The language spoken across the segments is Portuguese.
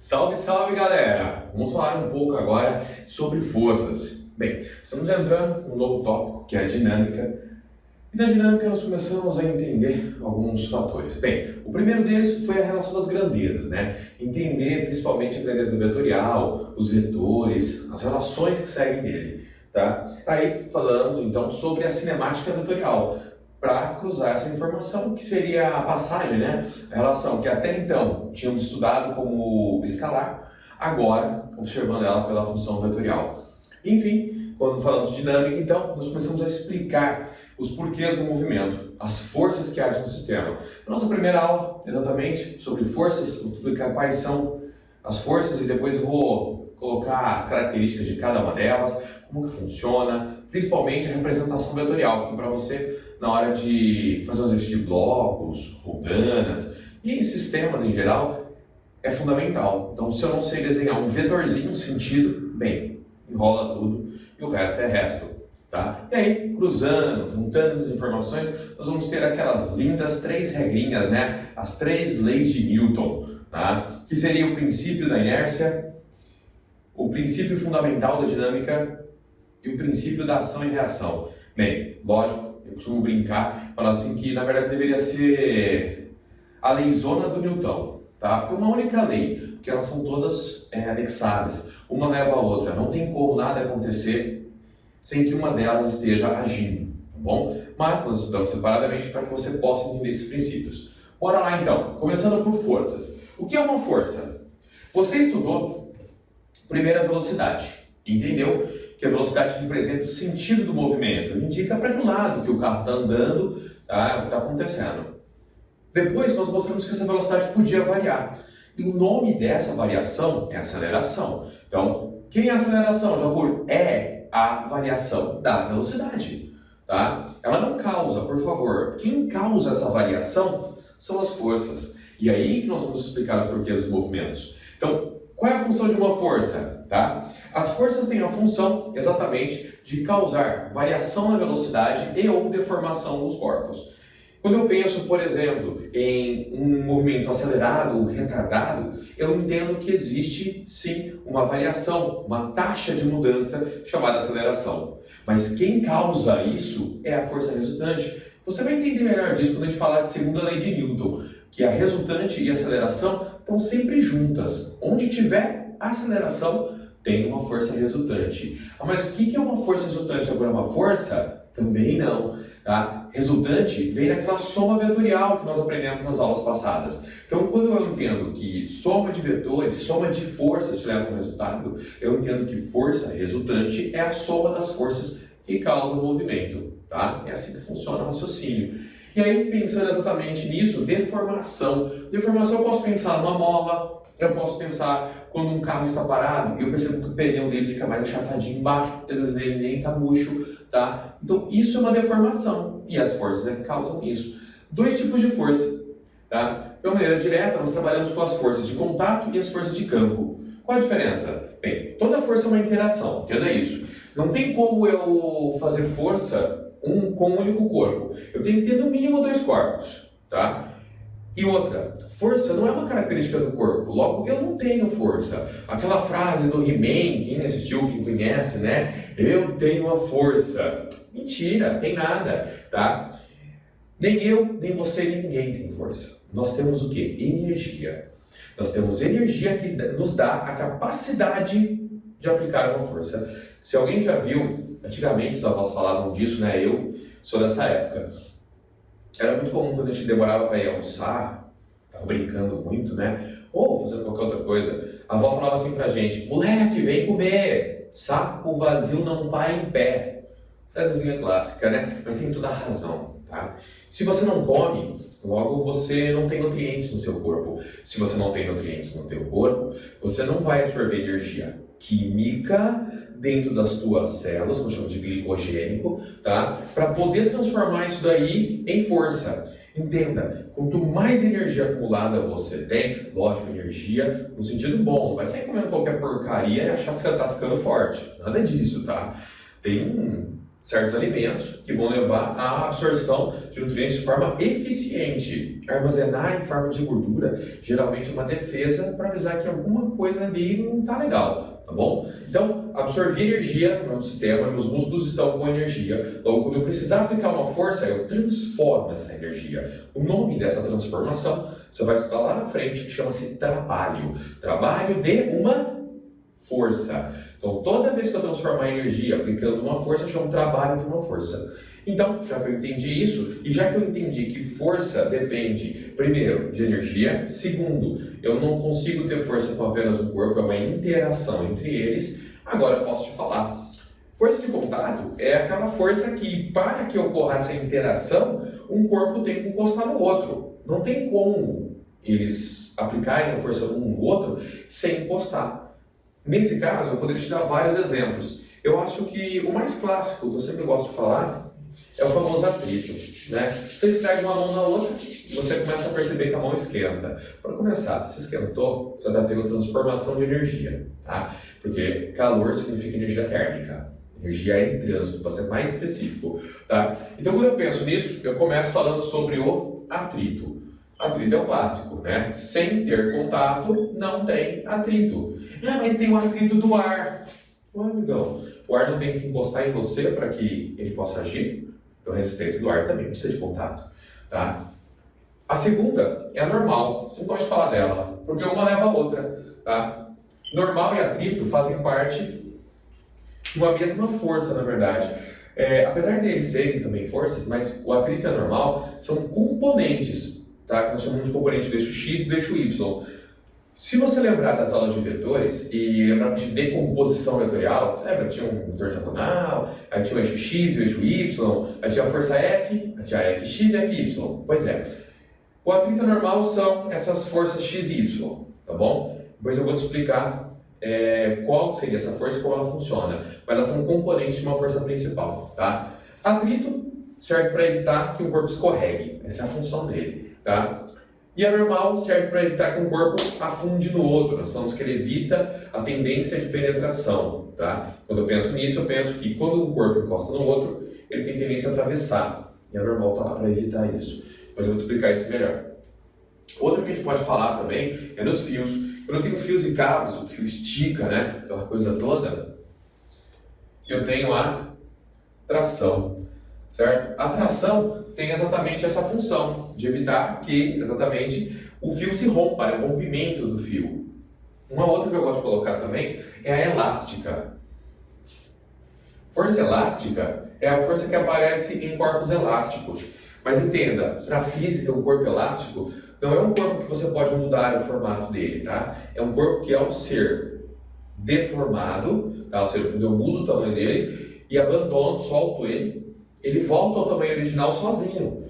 Salve, salve galera! Vamos falar um pouco agora sobre forças. Bem, estamos entrando num novo tópico que é a dinâmica. E na dinâmica nós começamos a entender alguns fatores. Bem, o primeiro deles foi a relação das grandezas, né? Entender principalmente a grandeza vetorial, os vetores, as relações que seguem nele, tá? Aí falamos então sobre a cinemática vetorial, para cruzar essa informação, que seria a passagem, né? A relação que até então tínhamos estudado como escalar, agora observando ela pela função vetorial. Enfim, quando falamos de dinâmica, então, nós começamos a explicar os porquês do movimento, as forças que agem no sistema. Nossa primeira aula, exatamente, sobre forças, vou explicar quais são as forças e depois vou colocar as características de cada uma delas, como que funciona, principalmente a representação vetorial, que para você, na hora de fazer os exercícios de blocos, rodanas e em sistemas em geral, é fundamental. Então, se eu não sei desenhar um vetorzinho, um sentido, bem, enrola tudo e o resto é resto, tá? E aí, cruzando, juntando as informações, nós vamos ter aquelas lindas 3 regrinhas, né? As 3 leis de Newton, tá? Que seria o princípio da inércia, o princípio fundamental da dinâmica e o princípio da ação e reação. Bem, lógico, eu costumo brincar, falar assim que na verdade deveria ser a leizona do Newton, tá? Porque é uma única lei, porque elas são todas anexadas, uma leva a outra, não tem como nada acontecer sem que uma delas esteja agindo, tá bom? Mas nós estudamos separadamente para que você possa entender esses princípios. Bora lá então, começando por forças. O que é uma força? Você estudou primeiro a velocidade, entendeu? Que a velocidade representa o sentido do movimento, indica para que lado que o carro está andando, tá? O que está acontecendo. Depois nós mostramos que essa velocidade podia variar. E o nome dessa variação é aceleração. Então, quem é a aceleração? Já por é a variação da velocidade, tá? Ela não causa, por favor. Quem causa essa variação são as forças. E aí que nós vamos explicar os porquês dos movimentos. Então, qual é a função de uma força? Tá? As forças têm a função, exatamente, de causar variação na velocidade e ou deformação dos corpos. Quando eu penso, por exemplo, em um movimento acelerado ou retardado, eu entendo que existe, sim, uma variação, uma taxa de mudança chamada aceleração. Mas quem causa isso é a força resultante. Você vai entender melhor disso quando a gente falar de segunda lei de Newton, que a resultante e a aceleração estão sempre juntas. Onde tiver aceleração, tem uma força resultante. Ah, mas o que é uma força resultante? Agora, uma força? Também não. Tá? Resultante vem daquela soma vetorial que nós aprendemos nas aulas passadas. Então, quando eu entendo que soma de vetores, soma de forças te leva a um resultado, eu entendo que força resultante é a soma das forças que causam o movimento. Tá? É assim que funciona o raciocínio. E aí, pensando exatamente nisso, deformação. Deformação eu posso pensar numa mola, eu posso pensar quando um carro está parado e eu percebo que o pneu dele fica mais achatadinho embaixo, às vezes ele nem está murcho, tá? Então isso é uma deformação e as forças é que causam isso. 2 tipos de força, tá? De uma maneira direta, nós trabalhamos com as forças de contato e as forças de campo. Qual a diferença? Bem, toda força é uma interação, entenda isso. Não tem como eu fazer força com um único corpo. Eu tenho que ter no mínimo 2 corpos, tá? E outra, força não é uma característica do corpo, logo eu não tenho força. Aquela frase do He-Man, quem assistiu, quem conhece, né? Eu tenho a força. Mentira, tem nada, tá? Nem eu, nem você, nem ninguém tem força. Nós temos o quê? Energia. Nós temos energia que nos dá a capacidade de aplicar uma força. Se alguém já viu, antigamente os avós falavam disso, né? Eu sou dessa época. Era muito comum quando a gente demorava para ir almoçar, tava brincando muito, né? Ou fazendo qualquer outra coisa. A avó falava assim pra gente: moleque, vem comer! Saco vazio não para em pé. Frasezinha clássica, né? Mas tem toda a razão, tá? Se você não come, logo você não tem nutrientes no seu corpo. Se você não tem nutrientes no teu corpo, você não vai absorver energia química dentro das tuas células, que nós chamamos de glicogênico, tá? Para poder transformar isso daí em força. Entenda, quanto mais energia acumulada você tem, lógico, energia no sentido bom, não vai sair comendo qualquer porcaria e achar que você está ficando forte. Nada disso, tá? Tem certos alimentos que vão levar à absorção de nutrientes de forma eficiente. Armazenar em forma de gordura geralmente é uma defesa para avisar que alguma coisa ali não está legal, tá bom? Então, absorver energia no meu sistema, meus músculos estão com energia, logo quando eu precisar aplicar uma força, eu transformo essa energia. O nome dessa transformação, você vai estudar lá na frente, que chama-se trabalho. Trabalho de uma força. Então, toda vez que eu transformar energia aplicando uma força, eu chamo trabalho de uma força. Então, já que eu entendi isso, e já que eu entendi que força depende, primeiro, de energia, segundo, eu não consigo ter força com apenas um corpo, é uma interação entre eles, agora eu posso te falar. Força de contato é aquela força que, para que ocorra essa interação, um corpo tem que encostar no outro. Não tem como eles aplicarem a força um no outro sem encostar. Nesse caso, eu poderia te dar vários exemplos. Eu acho que o mais clássico, que eu sempre gosto de falar, é o famoso atrito, né? Você pega uma mão na outra, você começa a perceber que a mão esquenta. Para começar, se esquentou, você está tendo transformação de energia, tá? Porque calor significa energia térmica. Energia em trânsito, para ser mais específico, tá? Então, quando eu penso nisso, eu começo falando sobre o atrito. Atrito é o clássico, né? Sem ter contato, não tem atrito. Ah, mas tem o atrito do ar. Ué, amigão, o ar não tem que encostar em você para que ele possa agir? Então, a resistência do ar também precisa de contato, tá? A segunda é a normal. Você não pode falar dela, porque uma leva a outra, tá? Normal e atrito fazem parte de uma mesma força, na verdade. Apesar deles serem também forças, mas o atrito e a normal são componentes, tá? Que nós chamamos de componente do eixo X e do eixo Y. Se você lembrar das aulas de vetores e lembrar de decomposição vetorial, lembra que tinha um vetor diagonal, aí tinha o eixo X e o eixo Y, aí tinha a força F, aí tinha a Fx e Fy. Pois é. O atrito normal são essas forças X e Y, tá bom? Depois eu vou te explicar qual seria essa força e como ela funciona. Mas elas são componentes de uma força principal, tá? Atrito serve para evitar que um corpo escorregue. Essa é a função dele, tá? E a normal serve para evitar que um corpo afunde no outro. Nós falamos que ele evita a tendência de penetração, tá? Quando eu penso nisso, eu penso que quando um corpo encosta no outro, ele tem tendência a atravessar. E a normal está lá para evitar isso. Mas eu vou te explicar isso melhor. Outra que a gente pode falar também é nos fios. Quando eu tenho fios e cabos, o fio estica, né? Aquela coisa toda. Eu tenho a tração, certo? A tração tem exatamente essa função de evitar que exatamente o fio se rompa, né? O rompimento do fio. Uma outra que eu gosto de colocar também é a elástica. Força elástica é a força que aparece em corpos elásticos. Mas entenda, para a física, um corpo elástico não é um corpo que você pode mudar o formato dele, tá? É um corpo que, ao ser deformado, tá? Ou seja, quando eu mudo o tamanho dele e abandono, solto ele, ele volta ao tamanho original sozinho.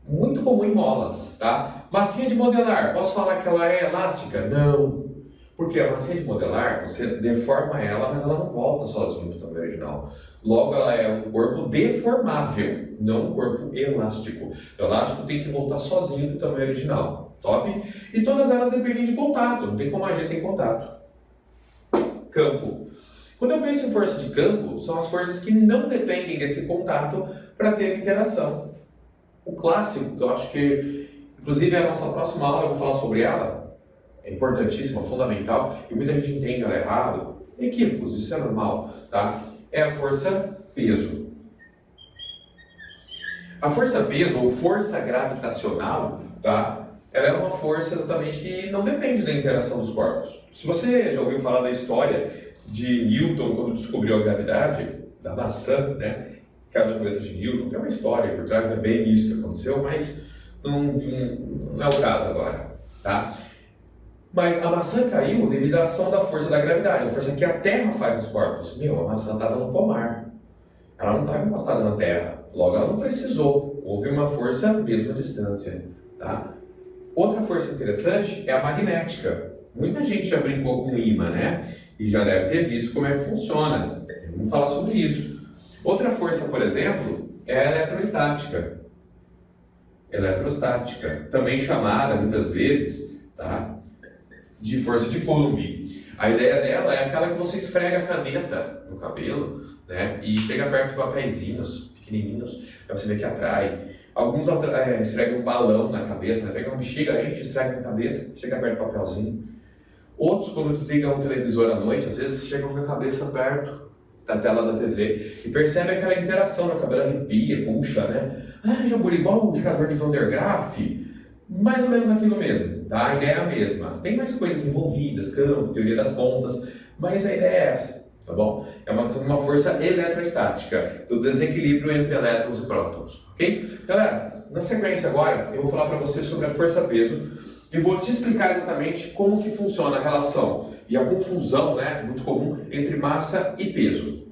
Muito comum em molas, tá? Massinha de modelar, posso falar que ela é elástica? Não. Porque a massinha de modelar, você deforma ela, mas ela não volta sozinha para o tamanho original. Logo, ela é um corpo deformável, não um corpo elástico. O elástico tem que voltar sozinho para o tamanho original. Top? E todas elas dependem de contato, não tem como agir sem contato. Campo. Quando eu penso em força de campo, são as forças que não dependem desse contato para ter interação. O clássico, que eu acho que, inclusive, é a nossa próxima aula, eu vou falar sobre ela, é importantíssima, fundamental, e muita gente entende ela errado. Equívocos, isso é normal, tá? É a força peso. A força peso, ou força gravitacional, tá? Ela é uma força exatamente que não depende da interação dos corpos. Se você já ouviu falar da história de Newton, quando descobriu a gravidade, da maçã, né? Cada coisa de Newton, tem uma história por trás, não é bem isso que aconteceu, mas não é o caso agora, tá? Mas a maçã caiu devido à ação da força da gravidade, a força que a Terra faz nos corpos. A maçã estava no pomar. Ela não estava encostada na Terra. Logo, ela não precisou. Houve uma força mesmo à distância. Tá? Outra força interessante é a magnética. Muita gente já brincou com ímã, né? E já deve ter visto como é que funciona. Vamos falar sobre isso. Outra força, por exemplo, é a eletrostática. Eletrostática, também chamada, muitas vezes, tá? De força de Coulomb. A ideia dela é aquela que você esfrega a caneta no cabelo, né? E chega perto de papeizinhos pequenininhos, aí você vê que atrai. Alguns esfregam um balão na cabeça, né? Pegam uma bexiga, enche, esfrega na cabeça, chega perto do papelzinho. Outros, quando desligam o televisor à noite, às vezes chegam com a cabeça perto da tela da TV e percebem aquela interação, a cabelo arrepia, puxa, né? Ah, Jamburi, igual o jogador de Van der Graaf, mais ou menos aquilo mesmo, tá? A ideia é a mesma. Tem mais coisas envolvidas, campo, teoria das pontas, mas a ideia é essa, tá bom? É uma força eletrostática, do desequilíbrio entre elétrons e prótons, ok? Galera, na sequência agora, eu vou falar para você sobre a força-peso e vou te explicar exatamente como que funciona a relação e a confusão, né, muito comum, entre massa e peso.